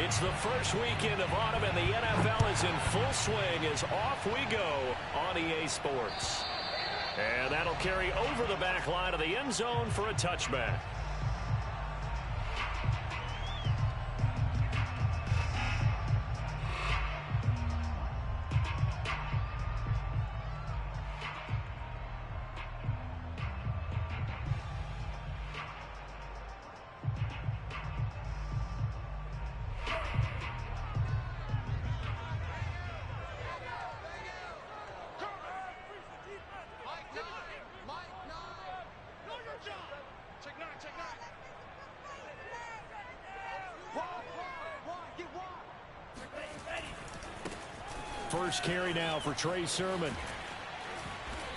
It's the first weekend of autumn, and the NFL is in full swing as off we go on EA Sports. And that'll carry over the back line of the end zone for a touchback. First carry now for Trey Sermon.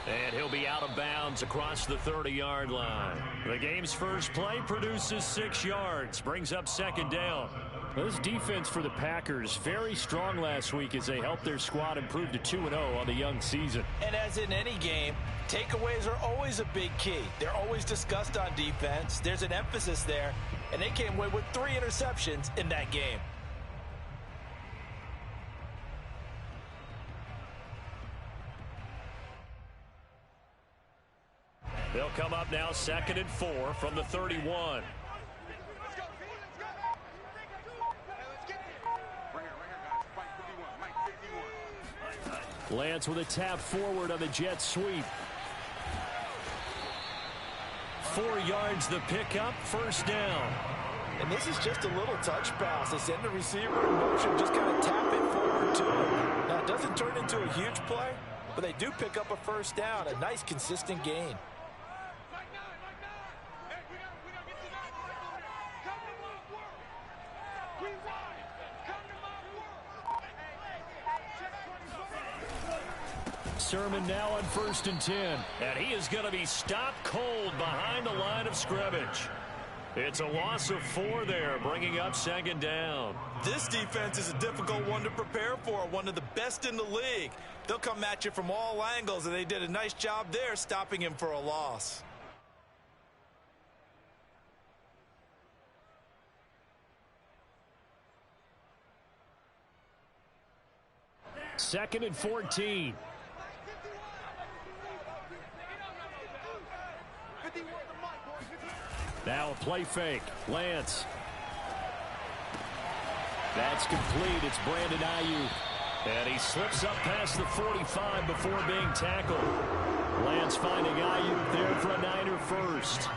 And he'll be out of bounds across the 30-yard line. The game's first play produces 6 yards, brings up second down. This defense for the Packers, very strong last week as they helped their squad improve to 2-0 on the young season. And as in any game, takeaways are always a big key. They're always discussed on defense. There's an emphasis there, and they came away with 3 interceptions in that game. They'll come up now 2nd and 4 from the 31. Lance with a tap forward on the jet sweep. 4 yards the pickup, first down. And this is just a little touch pass. They send the receiver in motion, just kind of tap it forward to him. Now, it doesn't turn into a huge play, but they do pick up a first down, a nice consistent gain. Sermon now on 1st and 10. And he is going to be stopped cold behind the line of scrimmage. It's a loss of 4 there, bringing up second down. This defense is a difficult one to prepare for, one of the best in the league. They'll come at you from all angles, and they did a nice job there stopping him for a loss. Second and 14. Now a play fake. Lance. That's complete. It's Brandon Ayuk. And he slips up past the 45 before being tackled. Lance finding Ayuk there for a Niner first.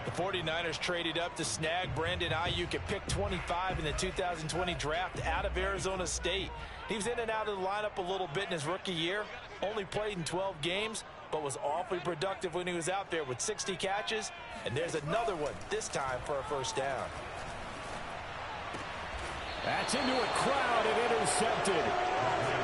The 49ers traded up to snag Brandon Ayuk at pick 25 in the 2020 draft out of Arizona State. He was in and out of the lineup a little bit in his rookie year. Only played in 12 games, but was awfully productive when he was out there with 60 catches. And there's another one, this time for a first down. That's into a crowd and intercepted.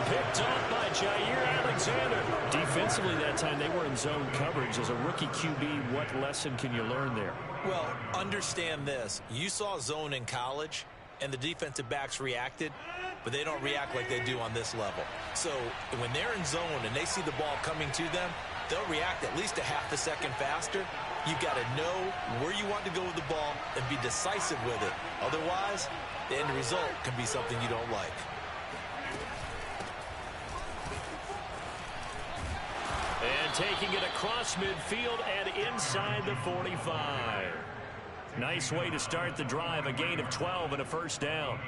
Picked off by Jair Alexander. Defensively that time, they were in zone coverage. As a rookie QB, what lesson can you learn there? Well, understand this. You saw zone in college, and the defensive backs reacted, but they don't react like they do on this level. So when they're in zone and they see the ball coming to them, they'll react at least a half a second faster. You've got to know where you want to go with the ball and be decisive with it. Otherwise, the end result can be something you don't like. And taking it across midfield and inside the 45. Nice way to start the drive, a gain of 12 and a first down.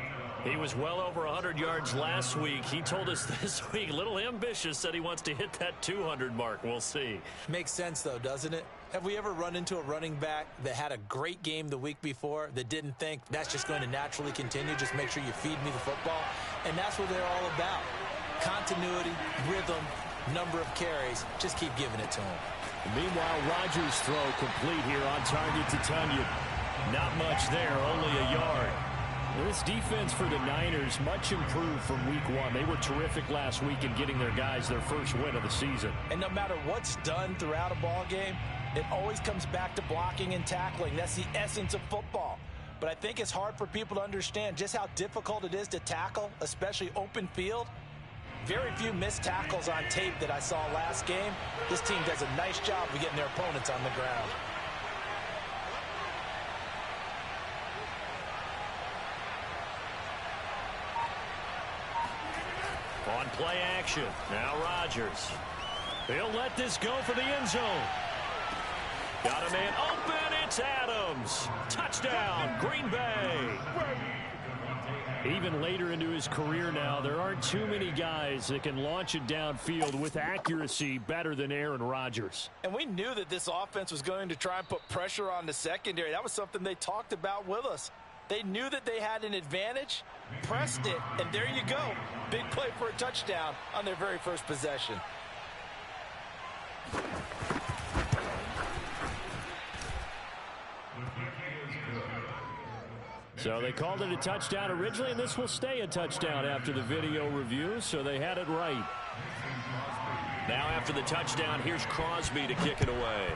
He was well over 100 yards last week. He told us this week, a little ambitious, said he wants to hit that 200 mark. We'll see. Makes sense, though, doesn't it? Have we ever run into a running back that had a great game the week before that didn't think that's just going to naturally continue? Just make sure you feed me the football. And that's what they're all about. Continuity, rhythm, number of carries. Just keep giving it to him. Meanwhile, Rodgers' throw complete here on target to Tunyon. Not much there, only a yard. This defense for the Niners much improved from week 1. They were terrific last week in getting their guys their first win of the season. And no matter what's done throughout a ball game, it always comes back to blocking and tackling. That's the essence of football. But I think it's hard for people to understand just how difficult it is to tackle, especially open field. Very few missed tackles on tape that I saw last game. This team does a nice job of getting their opponents on the ground. On play action, now Rodgers. He'll let this go for the end zone. Got a man open, it's Adams. Touchdown, Green Bay. Even later into his career now, there aren't too many guys that can launch it downfield with accuracy better than Aaron Rodgers. And we knew that this offense was going to try and put pressure on the secondary. That was something they talked about with us. They knew that they had an advantage, pressed it, and there you go. Big play for a touchdown on their very first possession. So they called it a touchdown originally, and this will stay a touchdown after the video review, so they had it right. Now after the touchdown, here's Crosby to kick it away.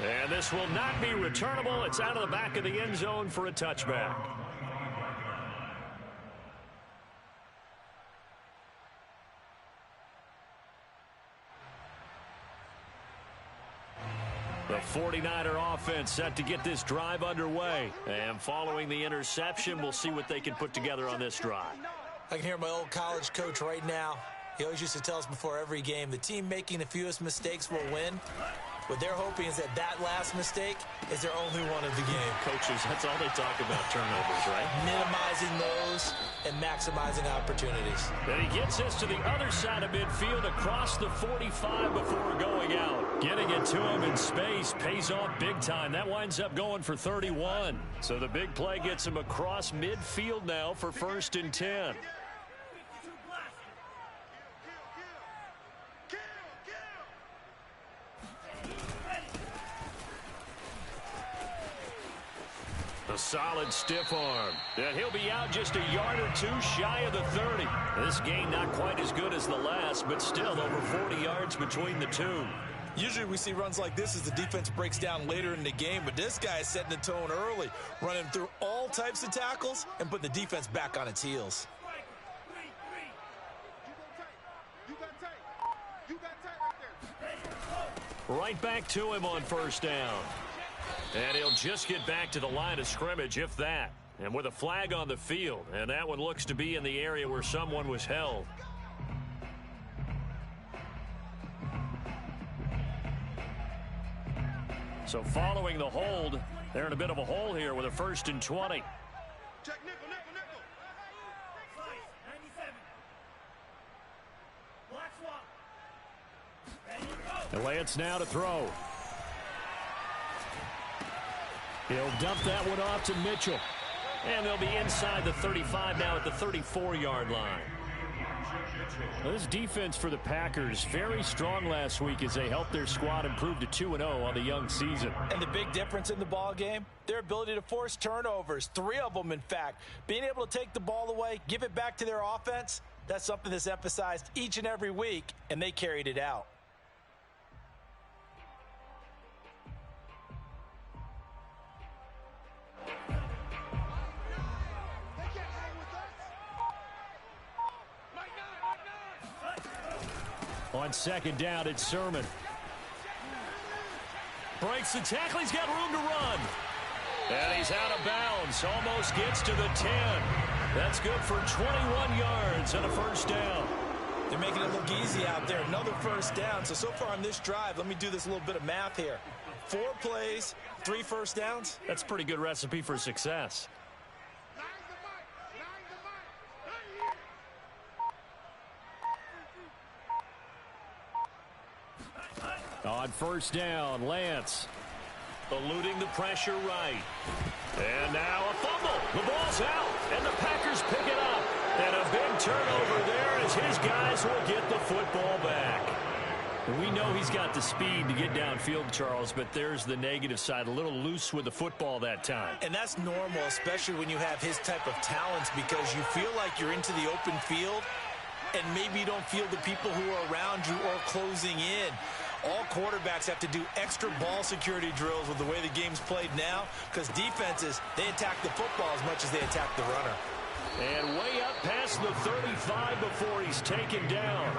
And this will not be returnable. It's out of the back of the end zone for a touchback. The 49er offense set to get this drive underway. And following the interception, we'll see what they can put together on this drive. I can hear my old college coach right now. He always used to tell us before every game, the team making the fewest mistakes will win. What they're hoping is that last mistake is their only one of the game. Coaches, that's all they talk about, turnovers, right? Minimizing those and maximizing opportunities. Then he gets this to the other side of midfield across the 45 before going out. Getting it to him in space pays off big time. That winds up going for 31. So the big play gets him across midfield now for 1st and 10. A solid stiff arm. And he'll be out just a yard or two shy of the 30. This game not quite as good as the last, but still over 40 yards between the two. Usually we see runs like this as the defense breaks down later in the game, but this guy is setting the tone early, running through all types of tackles and putting the defense back on its heels. Right back to him on 1st down. And he'll just get back to the line of scrimmage, if that. And with a flag on the field. And that one looks to be in the area where someone was held. So following the hold, they're in a bit of a hole here with a 1st and 20. Check nickel, nickel, nickel. And Lance now to throw. He'll dump that one off to Mitchell. And they'll be inside the 35 now at the 34-yard line. Well, this defense for the Packers, very strong last week as they helped their squad improve to 2-0 on the young season. And the big difference in the ball game, their ability to force turnovers, 3 of them in fact. Being able to take the ball away, give it back to their offense, that's something that's emphasized each and every week, and they carried it out. On 2nd down, it's Sermon. Breaks the tackle. He's got room to run. And he's out of bounds. Almost gets to the 10. That's good for 21 yards and a 1st down. They're making it look easy out there. Another 1st down. So far on this drive, let me do this little bit of math here. 4 plays, 3 1st downs. That's a pretty good recipe for success. On 1st down, Lance eluding the pressure right. And now a fumble. The ball's out, and the Packers pick it up. And a big turnover there as his guys will get the football back. And we know he's got the speed to get downfield, Charles, but there's the negative side. A little loose with the football that time. And that's normal, especially when you have his type of talents, because you feel like you're into the open field, and maybe you don't feel the people who are around you or closing in. All quarterbacks have to do extra ball security drills with the way the game's played now, because defenses, they attack the football as much as they attack the runner. And way up past the 35 before he's taken down.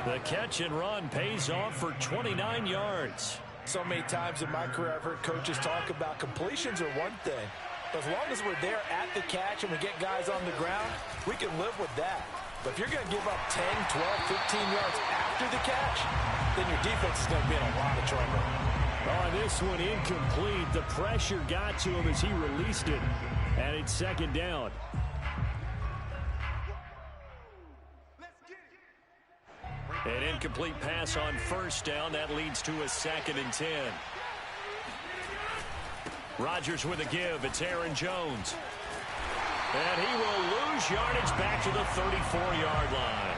The catch and run pays off for 29 yards. So many times in my career I've heard coaches talk about completions are one thing, As long as we're there at the catch and we get guys on the ground, we can live with that. But if you're going to give up 10, 12, 15 yards after the catch, then your defense is going to be in a lot of trouble. Oh, this one incomplete. The pressure got to him as he released it. And it's second down. An incomplete pass on first down. That leads to a 2nd and 10. Rodgers with a give. It's Aaron Jones. And he will lose yardage back to the 34-yard line.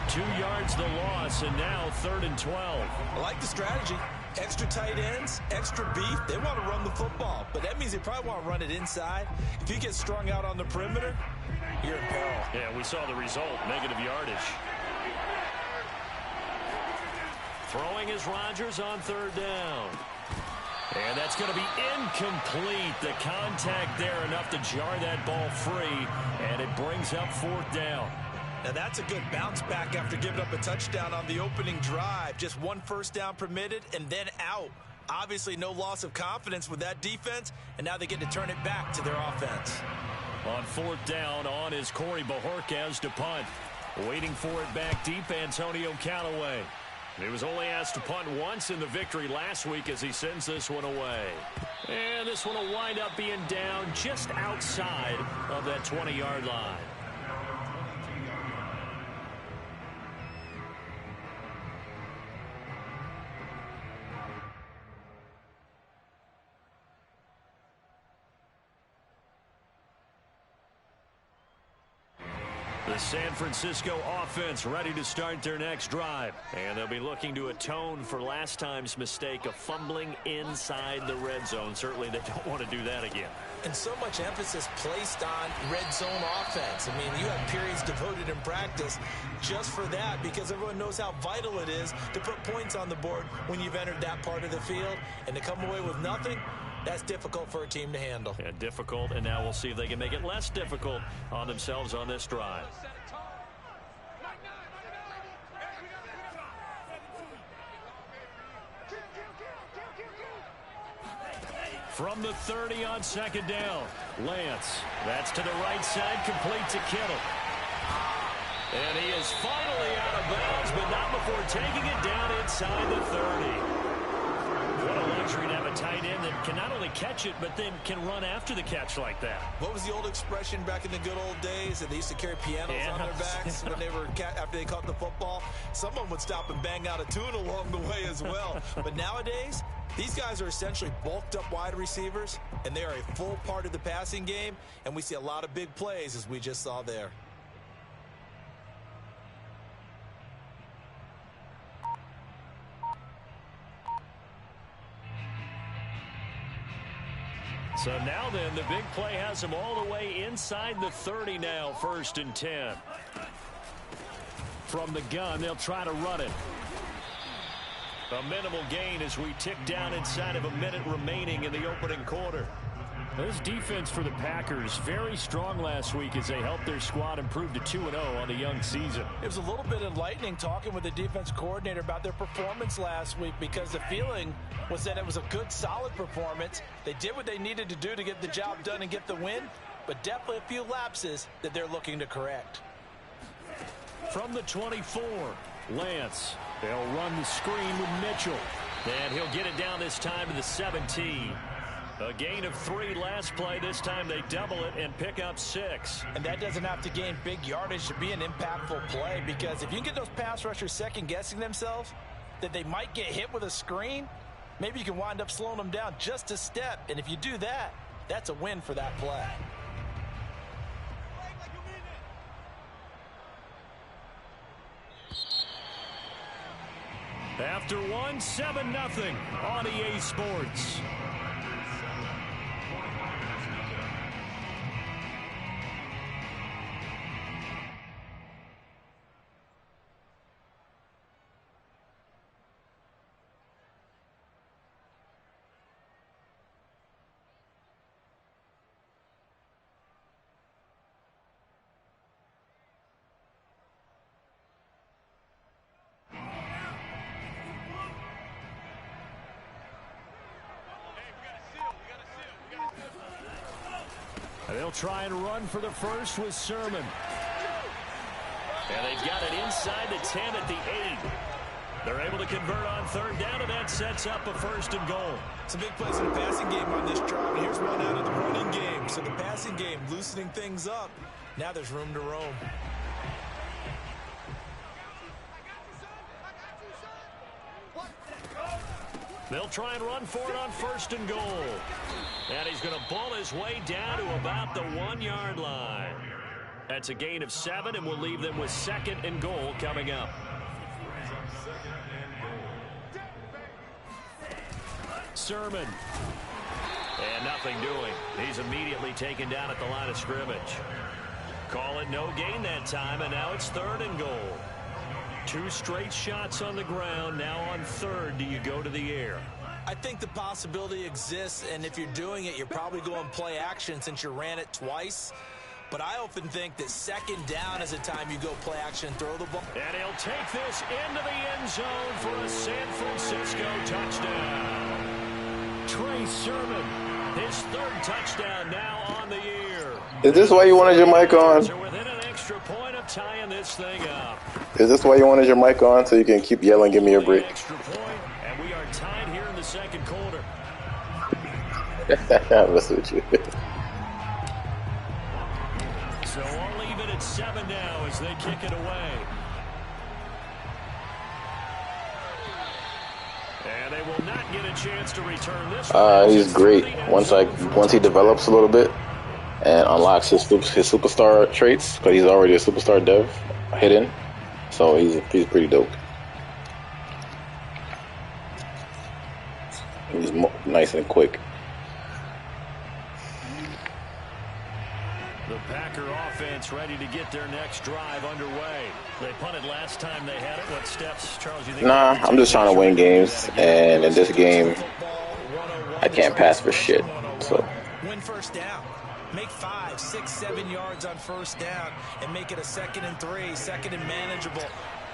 2 yards the loss, and now 3rd and 12. I like the strategy. Extra tight ends, extra beef. They want to run the football, but that means they probably want to run it inside. If you get strung out on the perimeter, you're in peril. Yeah, we saw the result, negative yardage. Throwing is Rodgers on 3rd down. And that's going to be incomplete. The contact there enough to jar that ball free, and it brings up 4th down. Now that's a good bounce back after giving up a touchdown on the opening drive. Just 1 first down permitted and then out. Obviously no loss of confidence with that defense, and now they get to turn it back to their offense. On 4th down, on is Corey Bojorquez to punt. Waiting for it back deep, Antonio Callaway. He was only asked to punt once in the victory last week as he sends this one away. And this one will wind up being down just outside of that 20-yard line. The San Francisco offense ready to start their next drive. And they'll be looking to atone for last time's mistake of fumbling inside the red zone. Certainly they don't want to do that again. And so much emphasis placed on red zone offense. I mean, you have periods devoted in practice just for that because everyone knows how vital it is to put points on the board when you've entered that part of the field. And to come away with nothing, that's difficult for a team to handle. Yeah, difficult, and now we'll see if they can make it less difficult on themselves on this drive. From the 30 on 2nd down, Lance. That's to the right side, complete to Kittle. And he is finally out of bounds, but not before taking it down inside the 30. What a luxury to have a tight end that can not only catch it, but then can run after the catch like that. What was the old expression back in the good old days that they used to carry pianos on their backs when they were after they caught the football? Someone would stop and bang out a tune along the way as well. But nowadays, these guys are essentially bulked up wide receivers, and they are a full part of the passing game, and we see a lot of big plays as we just saw there. So now then, the big play has them all the way inside the 30 now, 1st and 10. From the gun, they'll try to run it. A minimal gain as we tick down inside of a minute remaining in the opening quarter. This defense for the Packers, very strong last week as they helped their squad improve to 2-0 on the young season. It was a little bit enlightening talking with the defense coordinator about their performance last week because the feeling was that it was a good, solid performance. They did what they needed to do to get the job done and get the win, but definitely a few lapses that they're looking to correct. From the 24, Lance. They'll run the screen with Mitchell. And he'll get it down this time to the 17. A gain of 3 last play. This time they double it and pick up 6. And that doesn't have to gain big yardage to be an impactful play, because if you can get those pass rushers second-guessing themselves that they might get hit with a screen, maybe you can wind up slowing them down just a step. And if you do that, that's a win for that play. After one, 7-0 on EA Sports. They'll try and run for the first with Sermon. And they've got it inside the 10 at the 8. They're able to convert on third down, and that sets up a 1st and goal. It's a big place in the passing game on this drive. Here's one out of the running game. So the passing game loosening things up. Now there's room to roam. They'll try and run for it on 1st and goal. And he's going to ball his way down to about the 1-yard line. That's a gain of 7, and we'll leave them with 2nd and goal coming up. Sermon. And nothing doing. He's immediately taken down at the line of scrimmage. Call it no gain that time, and now it's 3rd and goal. 2 straight shots on the ground. Now on 3rd, do you go to the air? I think the possibility exists, and if you're doing it, you're probably going play action since you ran it twice. But I often think that 2nd down is the time you go play action and throw the ball. And he'll take this into the end zone for a San Francisco touchdown. Trey Sermon, his 3rd touchdown now on the year. Is this why you wanted your mic on? So within an extra point of tying this thing up. Is this why you wanted your mic on, so you can keep yelling, give me a break? Extra point, and we are tied here in the 2nd quarter. I'm messing with you. So all even at 7 now as they kick it away. And they will not get a chance to return this. He's great. Once he develops a little bit and unlocks his superstar traits, because he's already a superstar dev hidden, so he's pretty dope. He's nice and quick. The Packer offense ready to get their next drive underway. They punted last time they had it. What steps, Charles, you think? Nah, I'm just trying to win games, and in this game, I can't pass for shit. So Win 1st down. Make 5, 6, 7 yards on 1st down and make it a 2nd and 3, 2nd and manageable.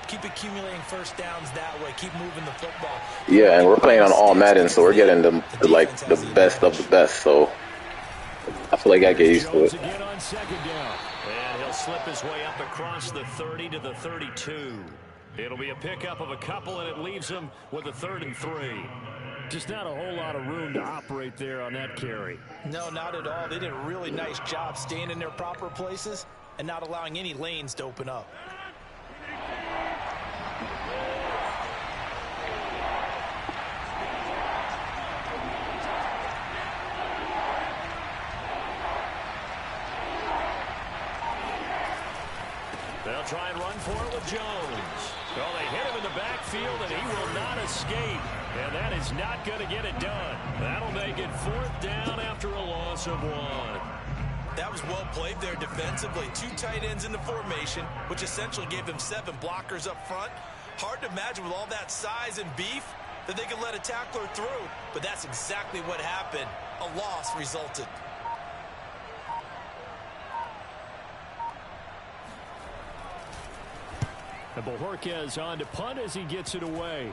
Keep accumulating 1st downs that way. Keep moving the football. yeah, and we're playing on all Madden, so we're getting the best of the best. So I feel like I get used to it. Again on 2nd down. And he'll slip his way up across the 30 to the 32. It'll be a pickup of a couple, and it leaves him with a 3rd and 3. Just not a whole lot of room to operate there on that carry. No, not at all. They did a really nice job staying in their proper places and not allowing any lanes to open up. They'll try and run for it with Jones. Well, they hit him in the backfield, and he will not escape. And that is not going to get it done. That'll make it 4th down after a loss of 1. That was well played there defensively. 2 tight ends in the formation, which essentially gave them 7 blockers up front. Hard to imagine with all that size and beef that they could let a tackler through. But that's exactly what happened. A loss resulted. And Bojorquez on to punt as he gets it away.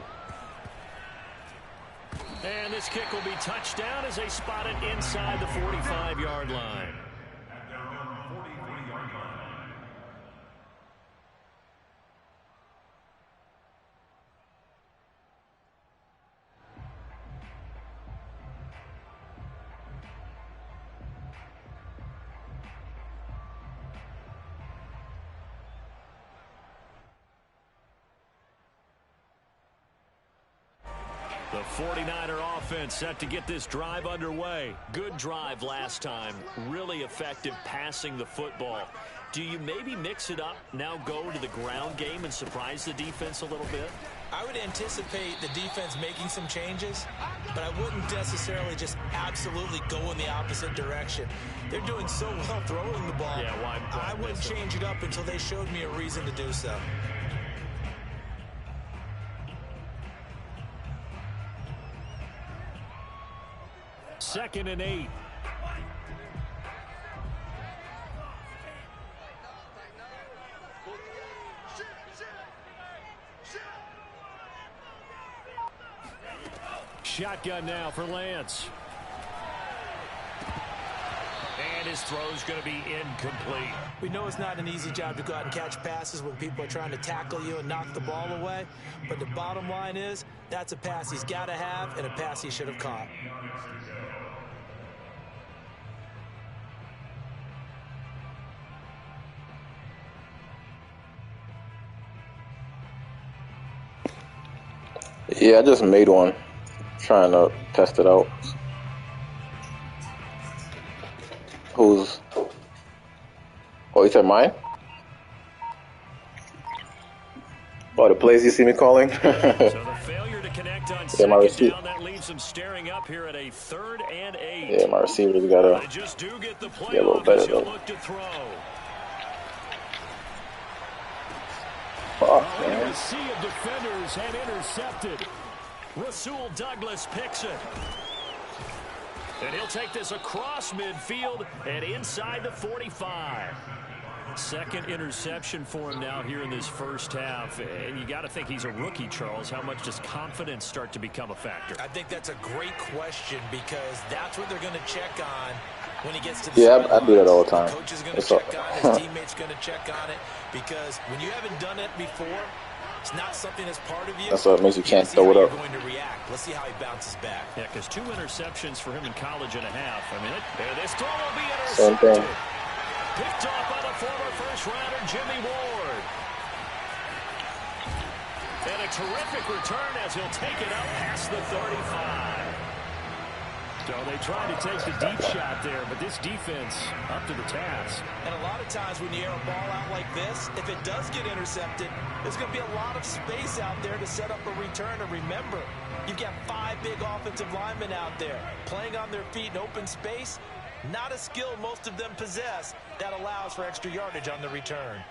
And this kick will be touchdown as they spot it inside the 45-yard line. The 49er offense set to get this drive underway. Good drive last time. Really effective passing the football. Do you maybe mix it up, now go to the ground game and surprise the defense a little bit? I would anticipate the defense making some changes, but I wouldn't necessarily just absolutely go in the opposite direction. They're doing so well throwing the ball. Yeah, why I wouldn't change it up until they showed me a reason to do so. Second and 8. Shotgun now for Lance. And his throw's going to be incomplete. We know it's not an easy job to go out and catch passes when people are trying to tackle you and knock the ball away. But the bottom line is, that's a pass he's got to have and a pass he should have caught. Yeah, I just made one. Trying to test it out. Who's... Oh, you said mine? Oh, the plays you see me calling? So the failure to connect on second down, that leaves him staring up here at a 3rd and 8. Yeah, my receivers gotta just do get the play get a little better though. look to throw. Fuck, man. man. A sea of defenders had intercepted. Rasul Douglas picks it. And he'll take this across midfield and inside the 45. Second interception for him now here in this first half. And you got to think he's a rookie, Charles. How much does confidence start to become a factor? I think that's a great question because that's what they're going to check on when he gets to the I do that all the time. The coach is going to check on it. His teammate's going to check on it because when you haven't done it before, it's not something that's part of you. That's what makes you can't throw it up. Going to react. Let's see how he bounces back. Yeah, because 2 interceptions for him in college and a half. I mean, this throw will be Same intercepted. thing. Picked off by the former first-rounder Jimmy Ward. And a terrific return as he'll take it out past the 35. So they tried to take the deep shot there, but this defense up to the task. And a lot of times when you air a ball out like this, if it does get intercepted, there's going to be a lot of space out there to set up a return. And remember, you've got 5 big offensive linemen out there playing on their feet in open space. Not a skill most of them possess that allows for extra yardage on the return.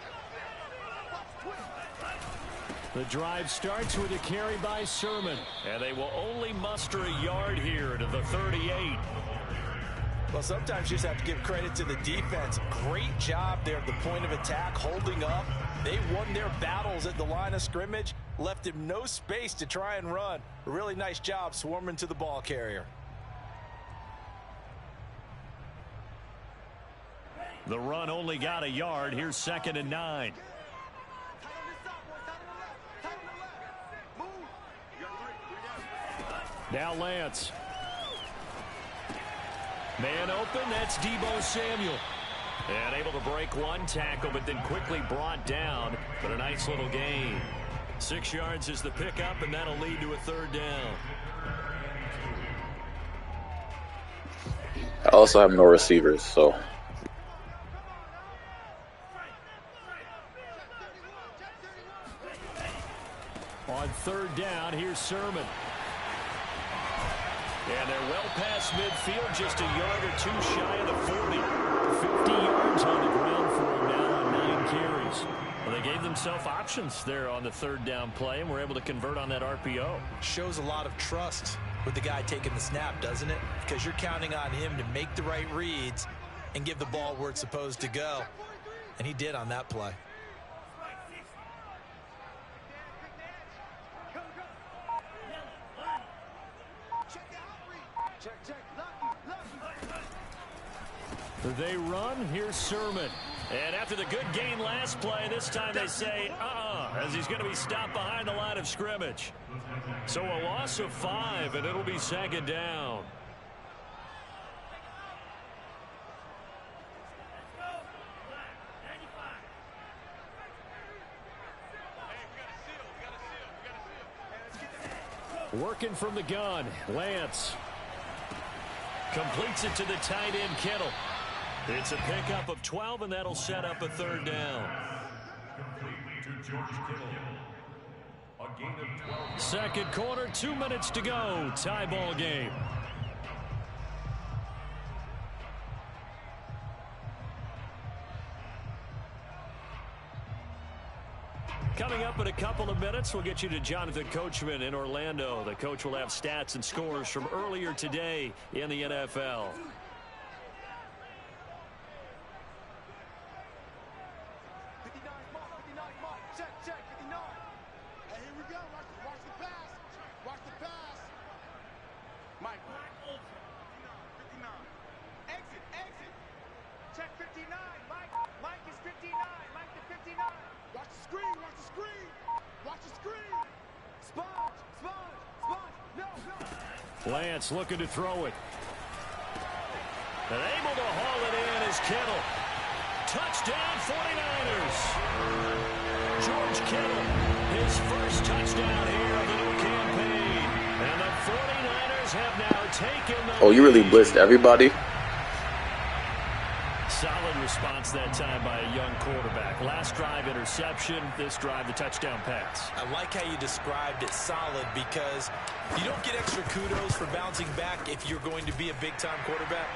The drive starts with a carry by Sermon, and they will only muster a yard here to the 38. Well, sometimes you just have to give credit to the defense. Great job there at the point of attack, holding up. They won their battles at the line of scrimmage, left him no space to try and run. A really nice job swarming to the ball carrier. The run only got a yard. Here's 2nd and 9. Now Lance. Man open, that's Deebo Samuel. And able to break 1 tackle, but then quickly brought down. But a nice little gain. 6 yards is the pickup, and that'll lead to a 3rd down. I also have no receivers, so... On 3rd down, here's Sermon. And they're well past midfield, just a yard or 2 shy of the 40. 50 yards on the ground for him now on 9 carries. Well, they gave themselves options there on the 3rd down play and were able to convert on that RPO. Shows a lot of trust with the guy taking the snap, doesn't it? Because you're counting on him to make the right reads and give the ball where it's supposed to go. And he did on that play. They run. Here's Sermon. And after the good gain last play, this time they say, as he's going to be stopped behind the line of scrimmage. So a loss of 5, and it'll be 2nd down. Working from the gun, Lance. Completes it to the tight end, Kittle. It's a pickup of 12, and that'll set up a 3rd down. 2nd quarter, 2 minutes to go. Tie ball game. Coming up in a couple of minutes, we'll get you to Jonathan Coachman in Orlando. The coach will have stats and scores from earlier today in the NFL. Check 59. Mike is 59. Mike to 59. Watch the screen. Watch the screen. Watch the screen. Sponge. No. Lance looking to throw it. And able to haul it in is Kittle. Touchdown 49ers. George Kittle, his first touchdown here of the new campaign. And the 49ers have now taken the Oh, you really blitzed everybody? Solid response that time by a young quarterback. Last drive interception, this drive the touchdown pass. I like how you described it, solid, because you don't get extra kudos for bouncing back if you're going to be a big-time quarterback.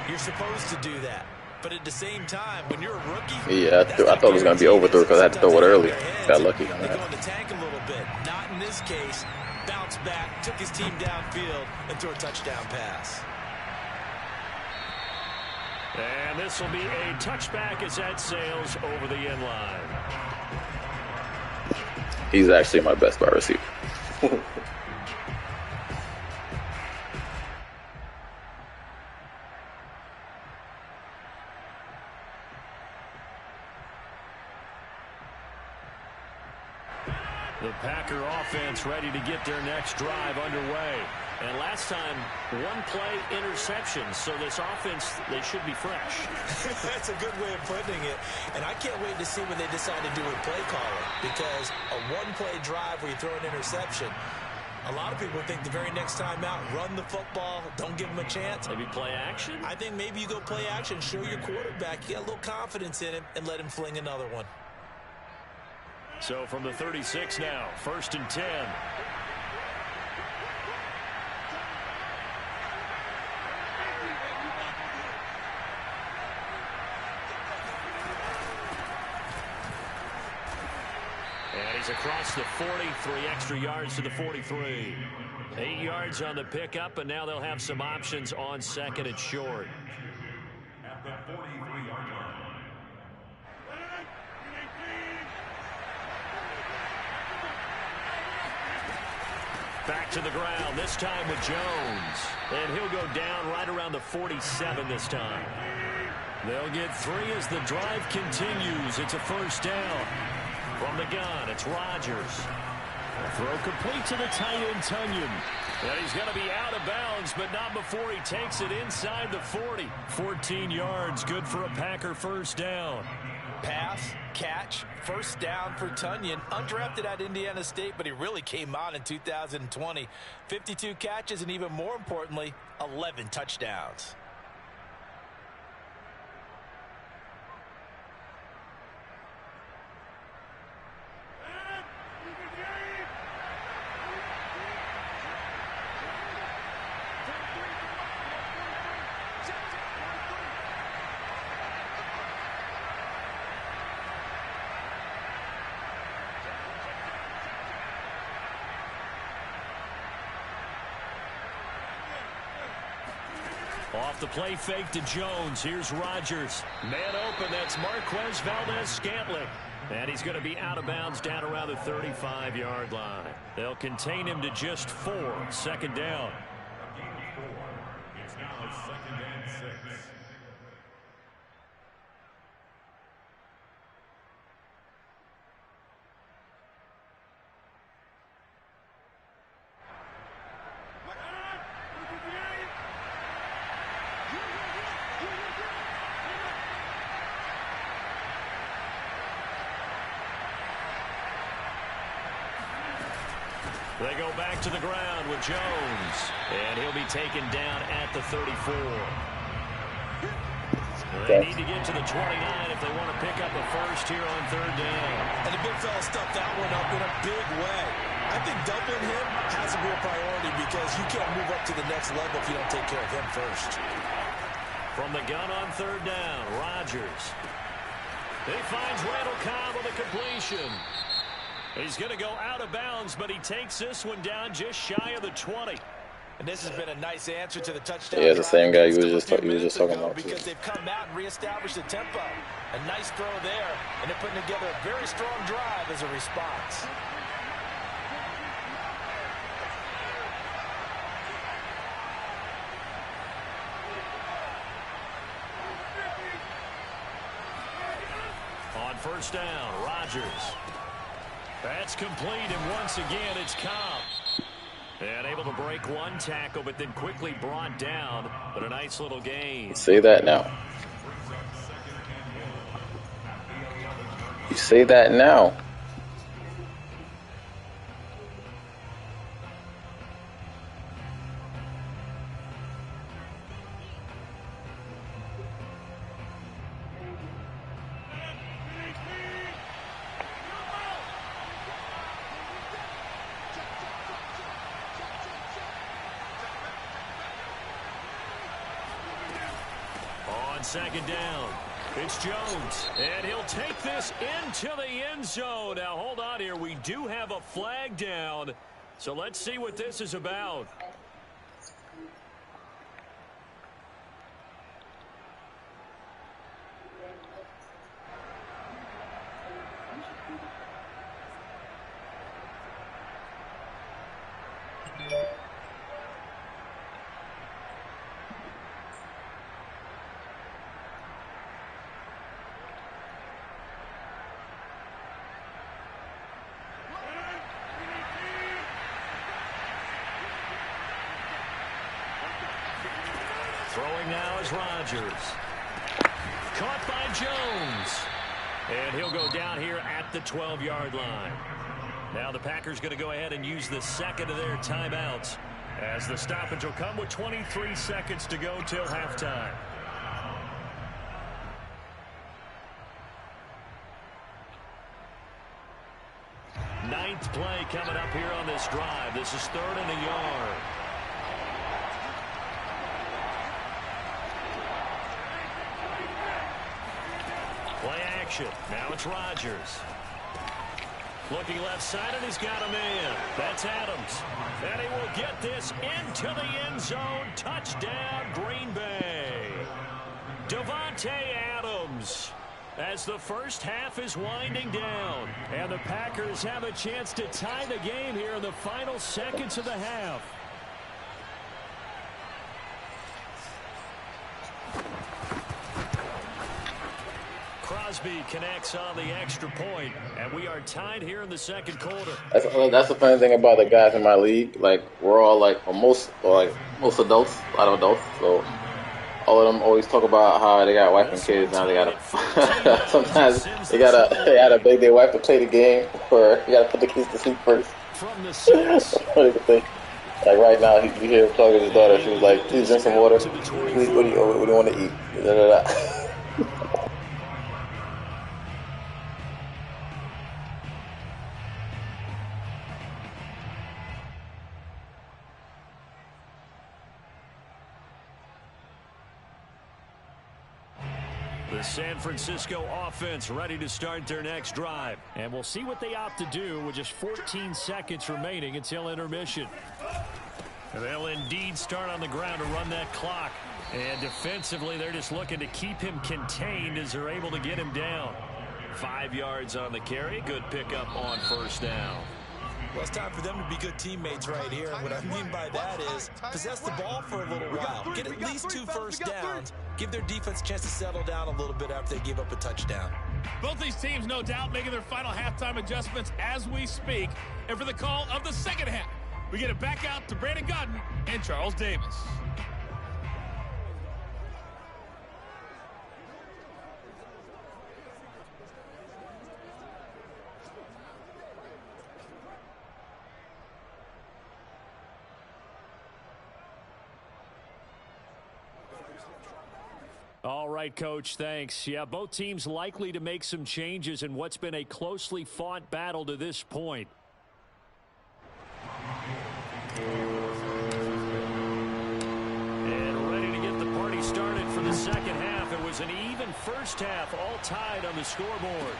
You're supposed to do that. But at the same time, when you're a rookie, Yeah, I thought it was going to be overthrow because I had to throw it early. Got lucky on they that. go in the tank a little bit. Not in this case. Bounced back, took his team downfield, and threw a touchdown pass. And this will be a touchback as that sails over the end line. He's actually my best wide receiver. The Packer offense ready to get their next drive underway. And last time, one play interception. So this offense, they should be fresh. That's a good way of putting it. And I can't wait to see what they decide to do with play calling. Because a one-play drive where you throw an interception, a lot of people think the very next time out, run the football, don't give them a chance. Maybe play action? I think maybe you go play action, show your quarterback, you got a little confidence in him, and let him fling another one. So from the 36 now, 1st and 10. And he's across the 40, 3 extra yards to the 43. 8 yards on the pickup, and now they'll have some options on 2nd and short. At the 43-yard line. Back to the ground, this time with Jones. And he'll go down right around the 47 this time. They'll get 3 as the drive continues. It's a first down. From the gun, it's Rodgers. Throw complete to the tight end, Tonyan. And he's going to be out of bounds, but not before he takes it inside the 40. 14 yards, good for a Packer first down. Pass, catch, first down for Tonyan. Undrafted at Indiana State, but he really came on in 2020. 52 catches, and even more importantly, 11 touchdowns. Off the play fake to Jones. Here's Rodgers. Man open. That's Marquez Valdes-Scantling. And he's going to be out of bounds down around the 35-yard line. They'll contain him to just 4. 2nd down. It's now 2nd and 6. They go back to the ground with Jones. And he'll be taken down at the 34. They need to get to the 29 if they want to pick up a first here on 3rd down. And the big fella stuffed that one up in a big way. I think doubling him has to be a priority because you can't move up to the next level if you don't take care of him first. From the gun on 3rd down, Rodgers. He finds Randall Cobb on the completion. He's going to go out of bounds, but he takes this one down just shy of the 20. And this has been a nice answer to the touchdown. Yeah, it's the same guy you was just talking ago about. Because they've come out and reestablished the tempo. A nice throw there, and they're putting together a very strong drive as a response. first down. Rodgers. That's complete, and once again, it's Cobb. And able to break one tackle, but then quickly brought down. But a nice little gain. Say that now. You say that now. On second down, it's Jones, and he'll take this into the end zone. Now, hold on here. We do have a flag down, so let's see what this is about. Throwing now is Rodgers. Caught by Jones. And he'll go down here at the 12-yard line. Now the Packers going to go ahead and use the second of their timeouts, as the stoppage will come with 23 seconds to go till halftime. Ninth play coming up here on this drive. This is 3rd and a yard. Play action. Now it's Rodgers. Looking left side, and he's got a man. That's Adams. And he will get this into the end zone. Touchdown, Green Bay. Davante Adams, as the first half is winding down. And the Packers have a chance to tie the game here in the final seconds of the half. Crosby connects on the extra point, and we are tied here in the second quarter. That's the funny thing about the guys in my league. Like, we're all most adults, a lot of adults. So all of them always talk about how they got wife and kids. Now they gotta sometimes they gotta beg their wife to play the game, or you gotta put the kids to sleep first. From the six. Like right now, you hear him talking to his daughter. She was like, "Please drink some water. Please, what do you want to eat?" Da, da, da. The San Francisco offense ready to start their next drive. And we'll see what they opt to do with just 14 seconds remaining until intermission. They'll indeed start on the ground to run that clock. And defensively, they're just looking to keep him contained as they're able to get him down. 5 yards on the carry. Good pickup on first down. Well, it's time for them to be good teammates right here. And what I mean by that is possess the ball for a little while. Get at least 2 first downs. Give their defense a chance to settle down a little bit after they give up a touchdown. Both these teams, no doubt, making their final halftime adjustments as we speak. And for the call of the second half, we get it back out to Brandon Gaudin and Charles Davis. All right, Coach, thanks. Yeah, both teams likely to make some changes in what's been a closely fought battle to this point. And ready to get the party started for the second half. It was an even first half, all tied on the scoreboard.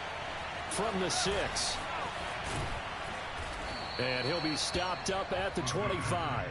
From the 6. And he'll be stopped up at the 25.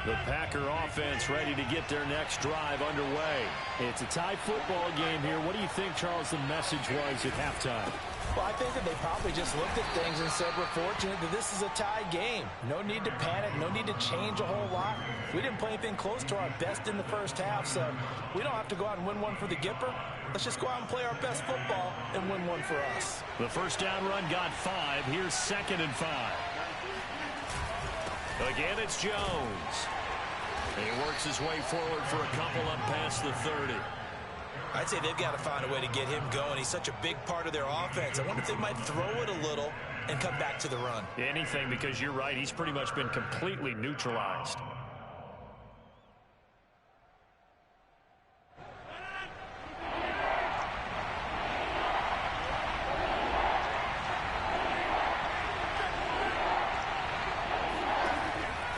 The Packer offense ready to get their next drive underway. It's a tie football game here. What do you think, Charles, the message was at halftime? Well, I think that they probably just looked at things and said, we're fortunate that this is a tie game. No need to panic. No need to change a whole lot. We didn't play anything close to our best in the first half, so we don't have to go out and win one for the Gipper. Let's just go out and play our best football and win one for us. The first down run got 5. Here's 2nd and 5. Again, it's Jones. And he works his way forward for a couple up past the 30. I'd say they've got to find a way to get him going. He's such a big part of their offense. I wonder if they might throw it a little and come back to the run. Anything, because you're right. He's pretty much been completely neutralized.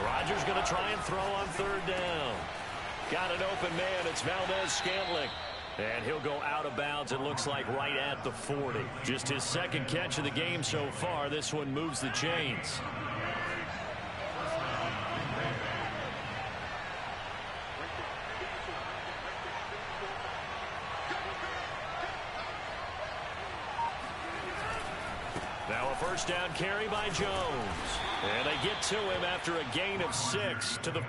Rodgers going to try and throw on 3rd down. Got an open man. It's Valdez-Scantling. And he'll go out of bounds, it looks like, right at the 40. Just his 2nd catch of the game so far. This one moves the chains. Now a first down carry by Jones. And they get to him after a gain of 6 to the...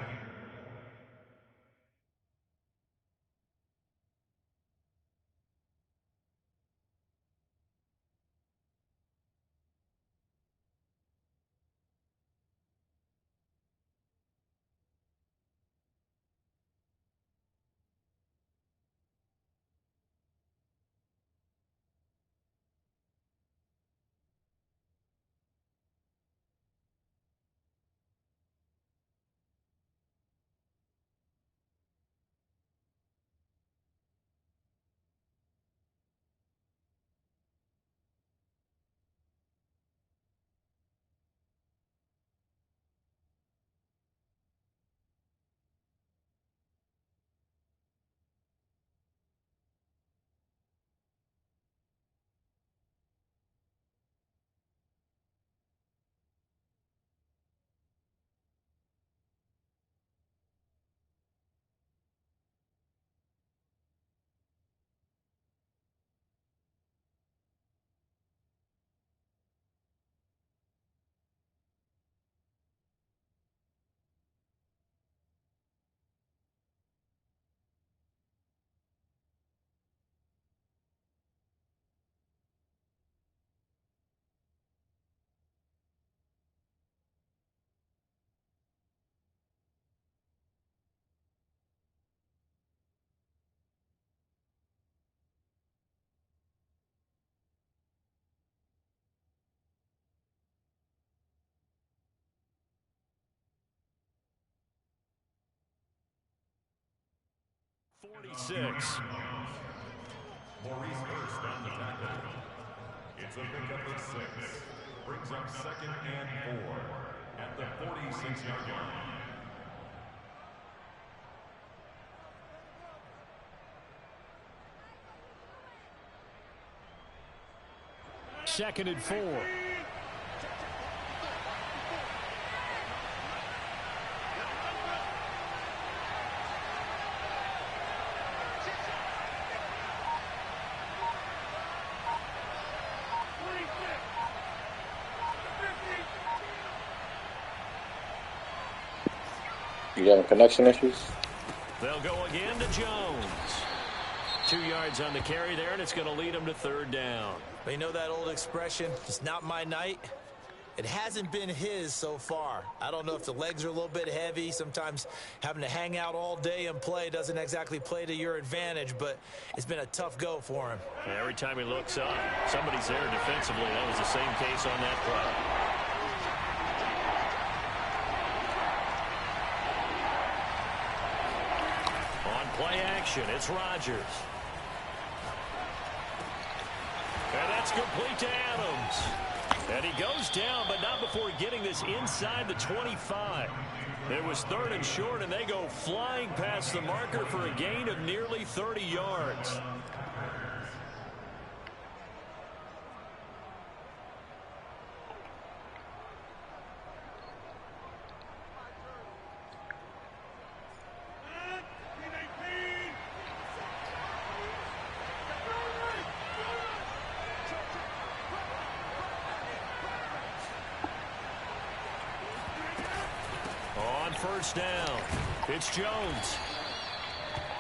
.46. Maurice Hurst on the tackle. It's a pickup of 6. Brings up 2nd and 4 at the 46-yard line. Second and 4. You having connection issues? They'll go again to Jones. 2 yards on the carry there, and it's going to lead them to 3rd down. You know that old expression, it's not my night? It hasn't been his so far. I don't know if the legs are a little bit heavy. Sometimes having to hang out all day and play doesn't exactly play to your advantage, but it's been a tough go for him. Every time he looks up, somebody's there defensively. That was the same case on that play. Play action, it's Rodgers. And that's complete to Adams. And he goes down, but not before getting this inside the 25. It was 3rd and short, and they go flying past the marker for a gain of nearly 30 yards. first down. It's Jones.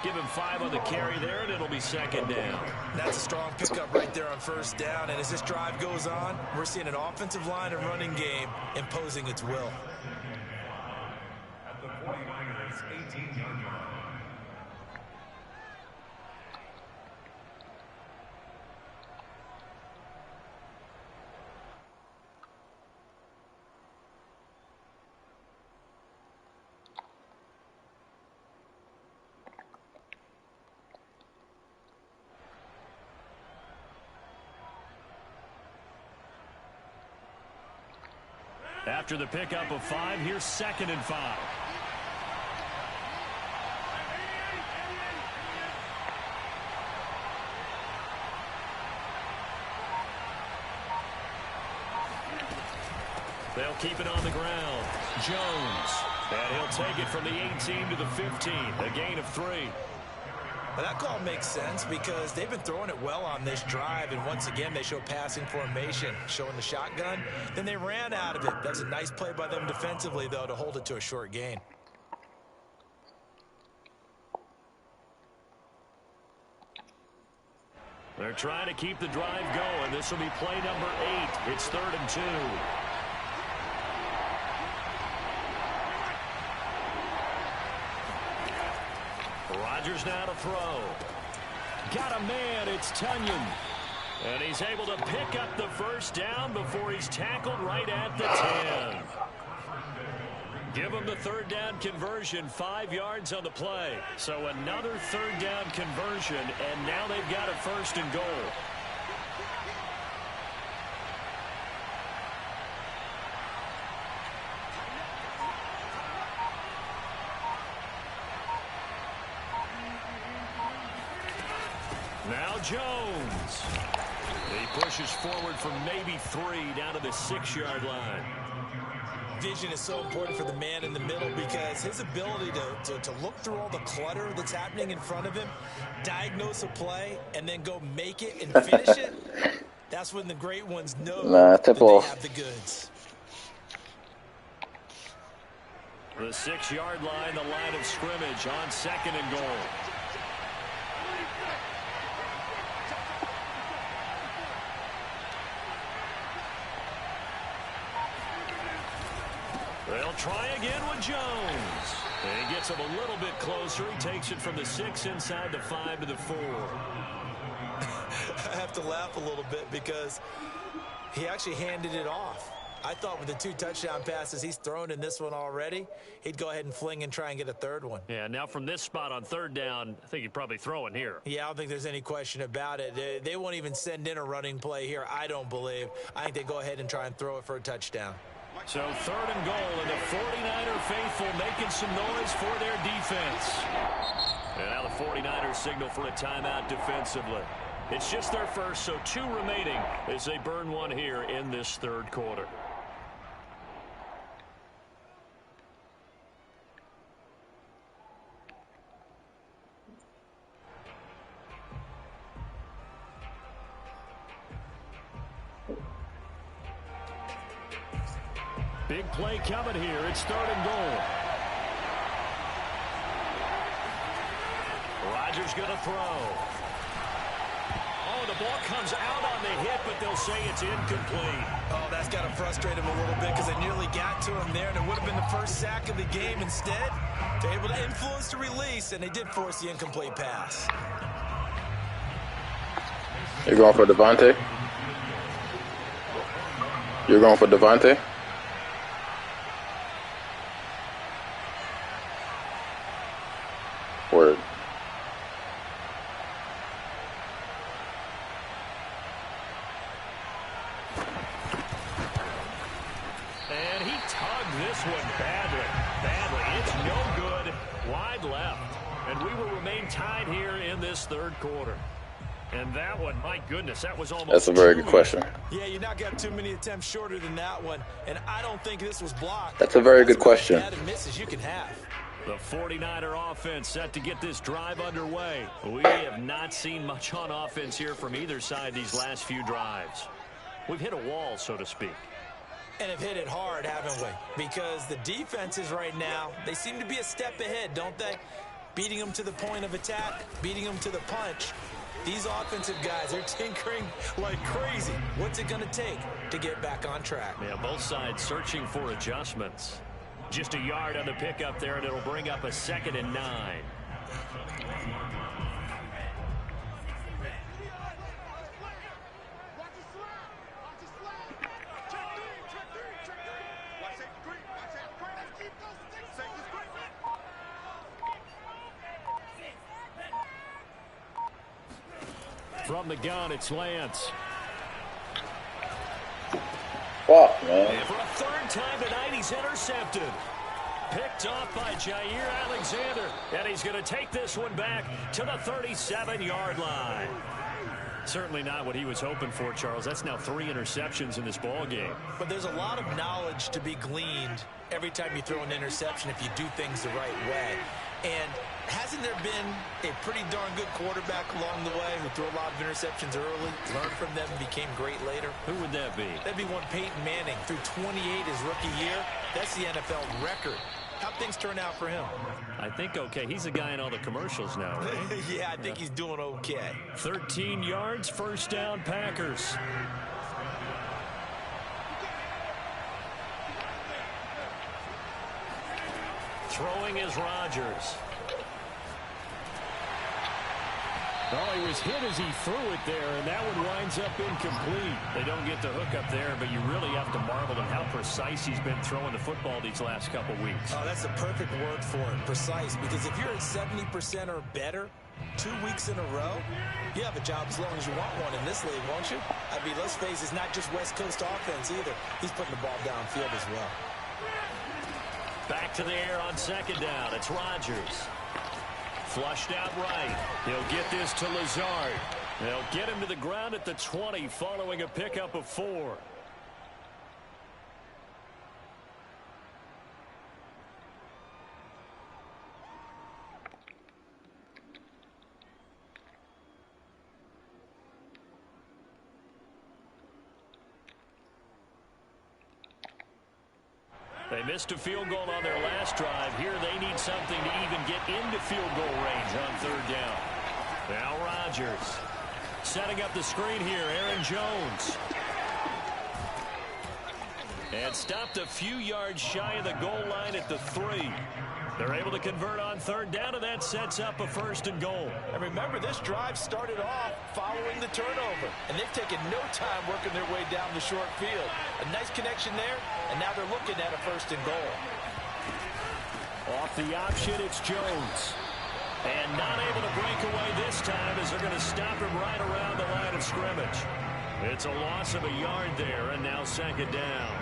Give him 5 on the carry there, and it'll be second down. That's a strong pickup right there on first down. And as this drive goes on, we're seeing an offensive line and running game imposing its will. At the 49ers 18-yard line. After the pickup of 5, here's 2nd and 5. They'll keep it on the ground. Jones. And he'll take it from the 18 to the 15. A gain of 3. Now that call makes sense because they've been throwing it well on this drive, and once again they show passing formation, showing the shotgun. Then they ran out of it. That's a nice play by them defensively, though, to hold it to a short gain. They're trying to keep the drive going. This will be play number 8. It's 3rd and 2. Rodgers now to throw. Got a man, it's Tunyon. And he's able to pick up the first down before he's tackled right at the 10. Give him the 3rd down conversion, 5 yards on the play. So another 3rd down conversion, and now they've got a 1st and goal. Now Jones. He pushes forward from maybe 3 down to the 6-yard line. Vision is so important for the man in the middle because his ability to look through all the clutter that's happening in front of him, diagnose a play, and then go make it and finish it, that's when the great ones know that they have the goods. The 6-yard line, the line of scrimmage on 2nd and goal. They'll try again with Jones. And he gets him a little bit closer. He takes it from the 6 inside the 5 to the 4. I have to laugh a little bit because he actually handed it off. I thought with the 2 touchdown passes he's thrown in this one already, he'd go ahead and fling and try and get a 3rd one. Yeah, now from this spot on 3rd down, I think he'd probably throw it here. Yeah, I don't think there's any question about it. They won't even send in a running play here, I don't believe. I think they go ahead and try and throw it for a touchdown. So 3rd and goal, and the 49er faithful making some noise for their defense. And now the 49ers signal for a timeout defensively. It's just their first, so 2 remaining as they burn one here in this 3rd quarter. Big play coming here. It's 3rd and goal. Rodgers going to throw. Oh, the ball comes out on the hit, but they'll say it's incomplete. Oh, that's got to frustrate him a little bit because they nearly got to him there, and it would have been the first sack of the game. Instead, they're able to influence the release, and they did force the incomplete pass. You're going for Devontae? You're going for Devontae? Word. And he tugged this one badly. It's no good. Wide left. And we will remain tied here in this 3rd quarter. And that one, my goodness, that was almost... That's a very good question. Yeah, you not got too many attempts shorter than that one. And I don't think this was blocked. That's a very good question. As misses you can have. The 49er offense set to get this drive underway. We have not seen much on offense here from either side these last few drives. We've hit a wall, so to speak. And have hit it hard, haven't we? Because the defenses right now, they seem to be a step ahead, don't they? Beating them to the point of attack, beating them to the punch. These offensive guys are tinkering like crazy. What's it going to take to get back on track? Yeah, both sides searching for adjustments. Just a yard on the pickup there, and it'll bring up a 2nd and 9. From the gun, it's Lance. Fuck, man. And for a 3rd time tonight, he's intercepted. Picked off by Jair Alexander. And he's going to take this one back to the 37-yard line. Certainly not what he was hoping for, Charles. That's now 3 interceptions in this ball game. But there's a lot of knowledge to be gleaned every time you throw an interception if you do things the right way. And hasn't there been a pretty darn good quarterback along the way who threw a lot of interceptions early, learned from them, and became great later? Who would that be? That'd be one Peyton Manning. Threw 28 his rookie year. That's the NFL record. How'd things turn out for him? I think okay. He's the guy in all the commercials now, right? Yeah, I think he's doing okay. 13 yards, 1st down, Packers. Throwing is Rodgers. Oh, he was hit as he threw it there, and that one winds up incomplete. They don't get the hook up there, but you really have to marvel at how precise he's been throwing the football these last couple weeks. Oh, that's the perfect word for it, precise, because if you're at 70% or better 2 weeks in a row, you have a job as long as you want one in this league, won't you? I mean, let's face it, it's not just West Coast offense either. He's putting the ball downfield as well. Back to the air on 2nd down. It's Rodgers. Flushed out right. He'll get this to Lazard. They'll get him to the ground at the 20 following a pickup of 4. They missed a field goal on their last drive. Here they need something to even get into field goal range on 3rd down. Now Rodgers setting up the screen here. Aaron Jones. And stopped a few yards shy of the goal line at the 3. They're able to convert on 3rd down, and that sets up a 1st and goal. And remember, this drive started off following the turnover, and they've taken no time working their way down the short field. A nice connection there, and now they're looking at a 1st and goal. Off the option, it's Jones. And not able to break away this time as they're going to stop him right around the line of scrimmage. It's a loss of a yard there, and now 2nd down.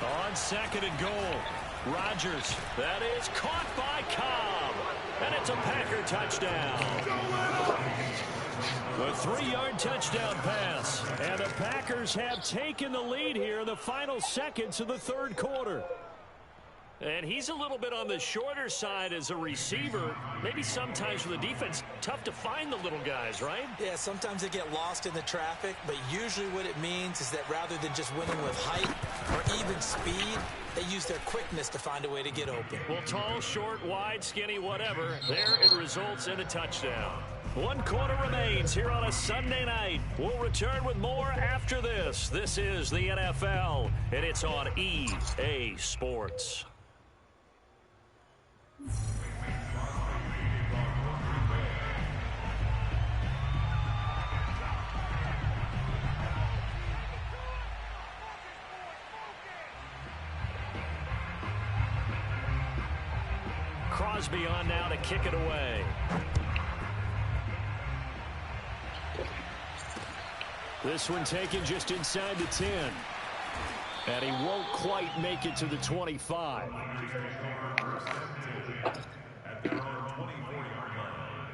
On 2nd and goal, Rodgers. That is caught by Cobb. And it's a Packer touchdown. A 3-yard touchdown pass. And the Packers have taken the lead here in the final seconds of the 3rd quarter. And he's a little bit on the shorter side as a receiver. Maybe sometimes for the defense, tough to find the little guys, right? Yeah, sometimes they get lost in the traffic, but usually what it means is that rather than just winning with height or even speed, they use their quickness to find a way to get open. Well, tall, short, wide, skinny, whatever, there it results in a touchdown. 1 quarter remains here on a Sunday night. We'll return with more after this. This is the NFL, and it's on EA Sports. Crosby on now to kick it away. This one taken just inside the 10. And he won't quite make it to the 25. At their own 24-yard line.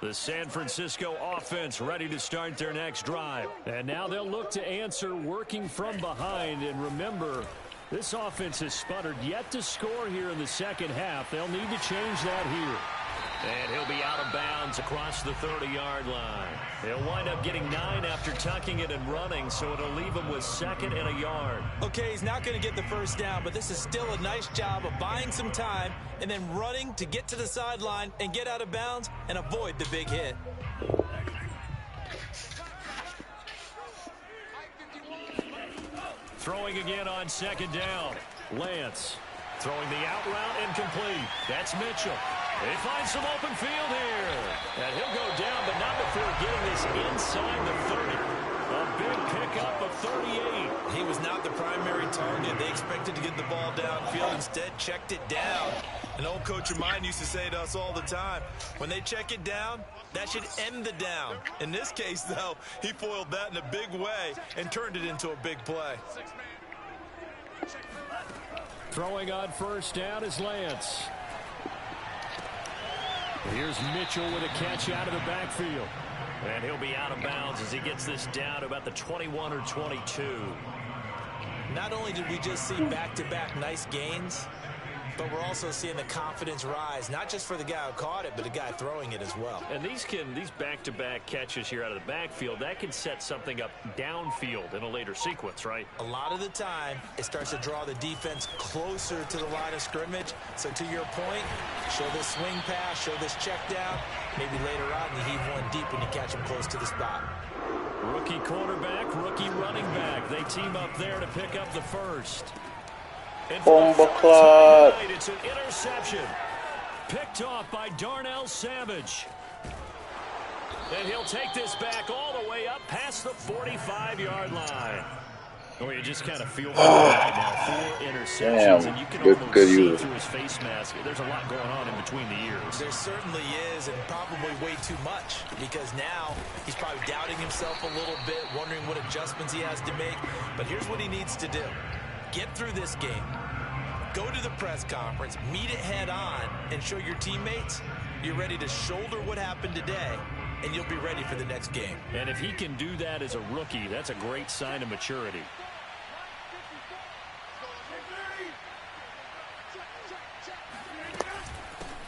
The San Francisco offense ready to start their next drive. And now they'll look to answer working from behind. And remember, this offense has sputtered yet to score here in the second half. They'll need to change that here. And he'll be out of bounds across the 30-yard line. He'll wind up getting 9 after tucking it and running, so it'll leave him with 2nd and a yard. Okay, he's not going to get the first down, but this is still a nice job of buying some time and then running to get to the sideline and get out of bounds and avoid the big hit. Throwing again on 2nd down. Lance throwing the out route incomplete. That's Mitchell. He finds some open field here. And he'll go down, but not before getting this inside the 30. A big pickup of 38. He was not the primary target. They expected to get the ball downfield. Instead, checked it down. An old coach of mine used to say to us all the time, when they check it down, that should end the down. In this case, though, he foiled that in a big way and turned it into a big play. Throwing on 1st down is Lance. Here's Mitchell with a catch out of the backfield. And he'll be out of bounds as he gets this down to about the 21 or 22. Not only did we just see back-to-back nice gains, but we're also seeing the confidence rise, not just for the guy who caught it, but the guy throwing it as well. And these back-to-back catches here out of the backfield, that can set something up downfield in a later sequence, right? A lot of the time, it starts to draw the defense closer to the line of scrimmage. So to your point, show this swing pass, show this check down. Maybe later on you heave one deep when you catch them close to the spot. Rookie quarterback, rookie running back. They team up there to pick up the first. Bomba clock. It's an interception. Picked off by Darnell Savage. And he'll take this back all the way up past the 45-yard line. Oh, you just kind of feel for him right now. 4 interceptions, and you can almost see through his face mask. There's a lot going on in between the ears. There certainly is, and probably way too much, because now he's probably doubting himself a little bit, wondering what adjustments he has to make. But here's what he needs to do. Get through this game, go to the press conference, meet it head on, and show your teammates you're ready to shoulder what happened today, and you'll be ready for the next game. And if he can do that as a rookie, that's a great sign of maturity.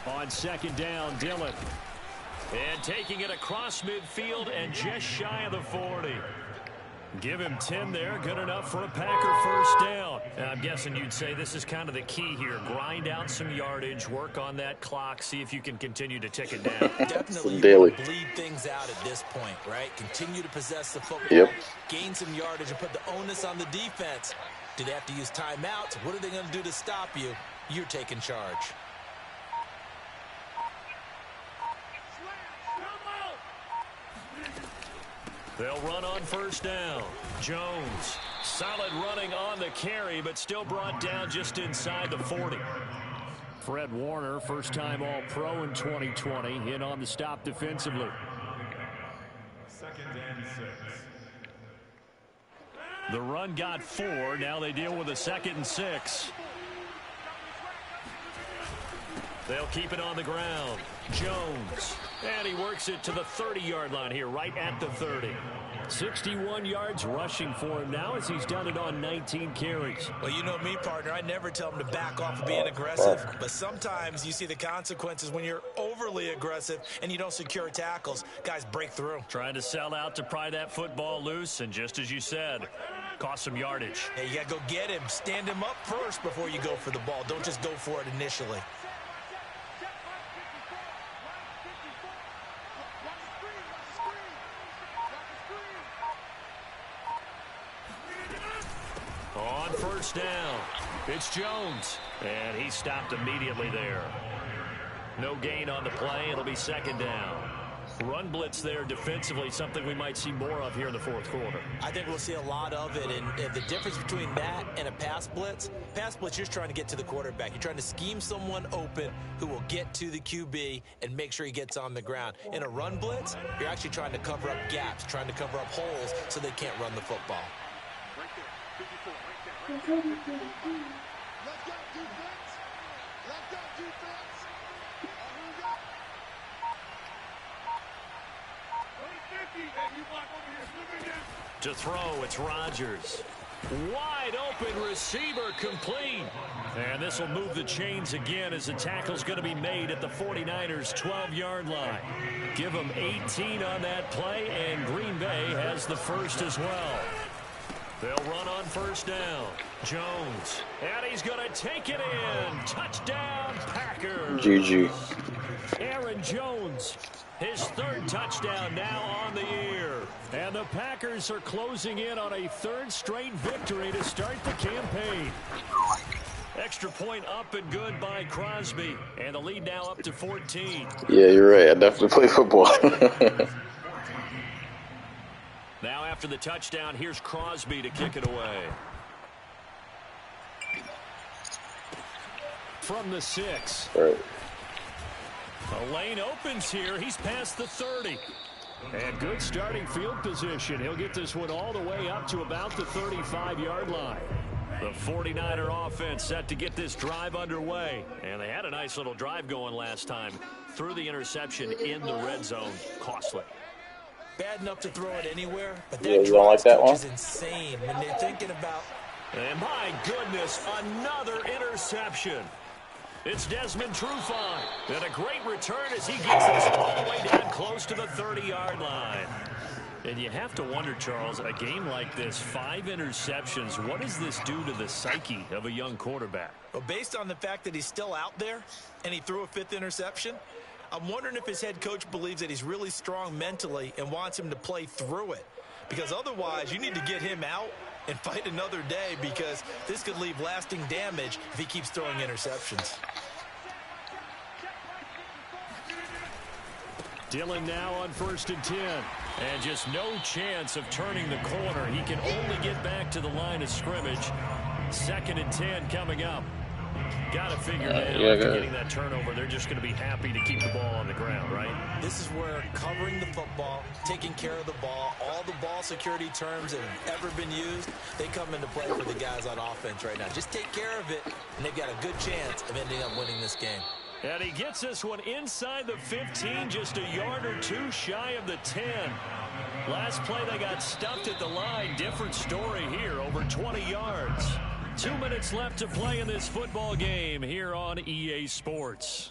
On 2nd down, Dillon. And taking it across midfield and just shy of the 40. Give him 10 there. Good enough for a Packer first down. And I'm guessing you'd say this is kind of the key here. Grind out some yardage. Work on that clock. See if you can continue to tick it down. Definitely daily. Bleed things out at this point, right? Continue to possess the football. Yep. Gain some yardage and put the onus on the defense. Do they have to use timeouts? What are they going to do to stop you? You're taking charge. They'll run on 1st down. Jones, solid running on the carry, but still brought down just inside the 40. Fred Warner, first-time All-Pro in 2020, in on the stop defensively. 2nd and 6. The run got 4. Now they deal with a 2nd and 6. They'll keep it on the ground. Jones. And he works it to the 30-yard line here, right at the 30. 61 yards rushing for him now as he's done it on 19 carries. Well, you know me, partner. I never tell him to back off of being aggressive. But sometimes you see the consequences when you're overly aggressive and you don't secure tackles. Guys break through. Trying to sell out to pry that football loose. And just as you said, cost some yardage. Yeah, you got to go get him. Stand him up first before you go for the ball. Don't just go for it initially. On 1st down, it's Jones, and he stopped immediately there. No gain on the play. It'll be 2nd down. Run blitz there defensively, something we might see more of here in the 4th quarter. I think we'll see a lot of it, and the difference between that and a pass blitz, you're just trying to get to the quarterback. You're trying to scheme someone open who will get to the QB and make sure he gets on the ground. In a run blitz, you're actually trying to cover up gaps, trying to cover up holes so they can't run the football. Let's go, defense. Let's go, defense. To throw, it's Rodgers. Wide open receiver complete. And this will move the chains again as the tackle's going to be made at the 49ers' 12-yard line. Give them 18 on that play, and Green Bay has the first as well. They'll run on first down. Jones. And he's going to take it in. Touchdown, Packers. GG. Aaron Jones. His third touchdown now on the year. And the Packers are closing in on a third straight victory to start the campaign. Extra point up and good by Crosby. And the lead now up to 14. Yeah, you're right. I definitely play football. Now after the touchdown, here's Crosby to kick it away. From the 6. Right. A lane opens here. He's past the 30. And good starting field position. He'll get this one all the way up to about the 35-yard line. The 49er offense set to get this drive underway. And they had a nice little drive going last time. Threw the interception in the red zone. Costly. Bad enough to throw it anywhere, but that you don't like that one? is insane when they're thinking about. And my goodness, another interception. It's Desmond Trufant. And a great return as he gets this all the way down close to the 30-yard line. And you have to wonder, Charles, a game like this, 5 interceptions, what does this do to the psyche of a young quarterback? Well, based on the fact that he's still out there and he threw a 5th interception, I'm wondering if his head coach believes that he's really strong mentally and wants him to play through it. Because otherwise, you need to get him out and fight another day, because this could leave lasting damage if he keeps throwing interceptions. Dillon now on 1st and 10. And just no chance of turning the corner. He can only get back to the line of scrimmage. 2nd and 10 coming up. Got to figure now after getting that turnover, they're just going to be happy to keep the ball on the ground, right? This is where covering the football, taking care of the ball, all the ball security terms that have ever been used, they come into play for the guys on offense right now. Just take care of it, and they've got a good chance of ending up winning this game. And he gets this one inside the 15, just a yard or two shy of the 10. Last play, they got stuffed at the line. Different story here, over 20 yards. 2 minutes left to play in this football game here on EA Sports.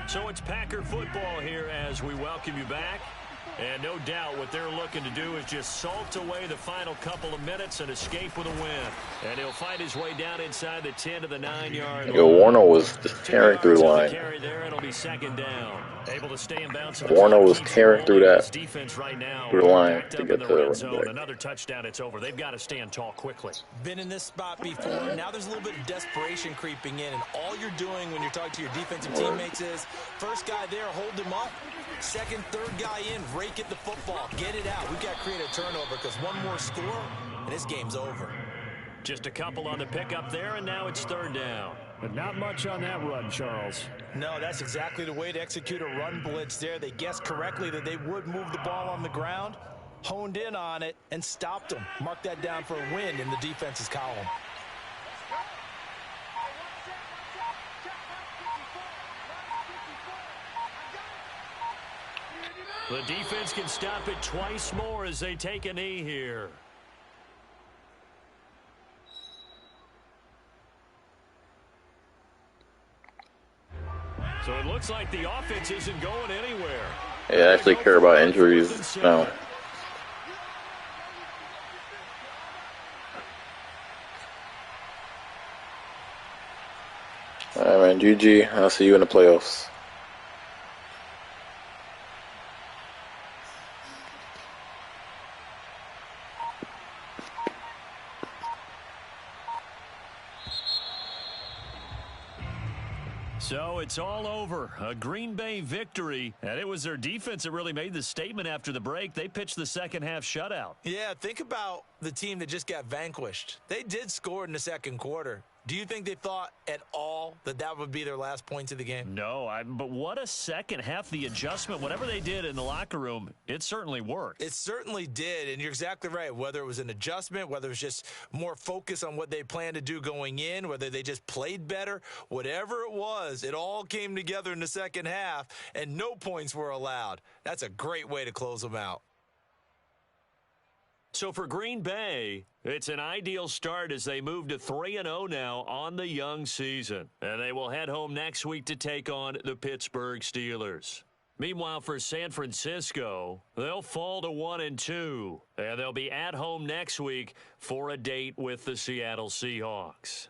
So it's Packer football here as we welcome you back. And no doubt what they're looking to do is just salt away the final couple of minutes and escape with a win. And he'll find his way down inside the 10 to the 9-yard line. Yo, Warner was just tearing through the line. Carry there, it'll be 2nd down. Able to stay in bounds. Warner was tearing through that defense right now. through the line to get to the red zone. Another touchdown, it's over. They've got to stand tall quickly. Been in this spot before. Now there's a little bit of desperation creeping in, and all you're doing when you're talking to your defensive teammates is first guy there, hold him up. 2nd, 3rd guy in, rake at the football. Get it out. We've got to create a turnover because one more score, and this game's over. Just a couple on the pickup there, and now it's 3rd down. But not much on that run, Charles. No, that's exactly the way to execute a run blitz there. They guessed correctly that they would move the ball on the ground, honed in on it, and stopped them. Mark that down for a win in the defense's column. The defense can stop it twice more as they take a knee here. So it looks like the offense isn't going anywhere. Yeah, I actually care about injuries now. All right, man. GG. I'll see you in the playoffs. So it's all over. A Green Bay victory. And it was their defense that really made the statement after the break. They pitched the second half shutout. Yeah, think about the team that just got vanquished. They did score in the second quarter. Do you think they thought at all that that would be their last points of the game? No, but what a second half. The adjustment, whatever they did in the locker room, it certainly worked. It certainly did, and you're exactly right. Whether it was an adjustment, whether it was just more focus on what they planned to do going in, whether they just played better, whatever it was, it all came together in the second half, and no points were allowed. That's a great way to close them out. So for Green Bay, it's an ideal start as they move to 3-0 now on the young season. And they will head home next week to take on the Pittsburgh Steelers. Meanwhile, for San Francisco, they'll fall to 1-2. And they'll be at home next week for a date with the Seattle Seahawks.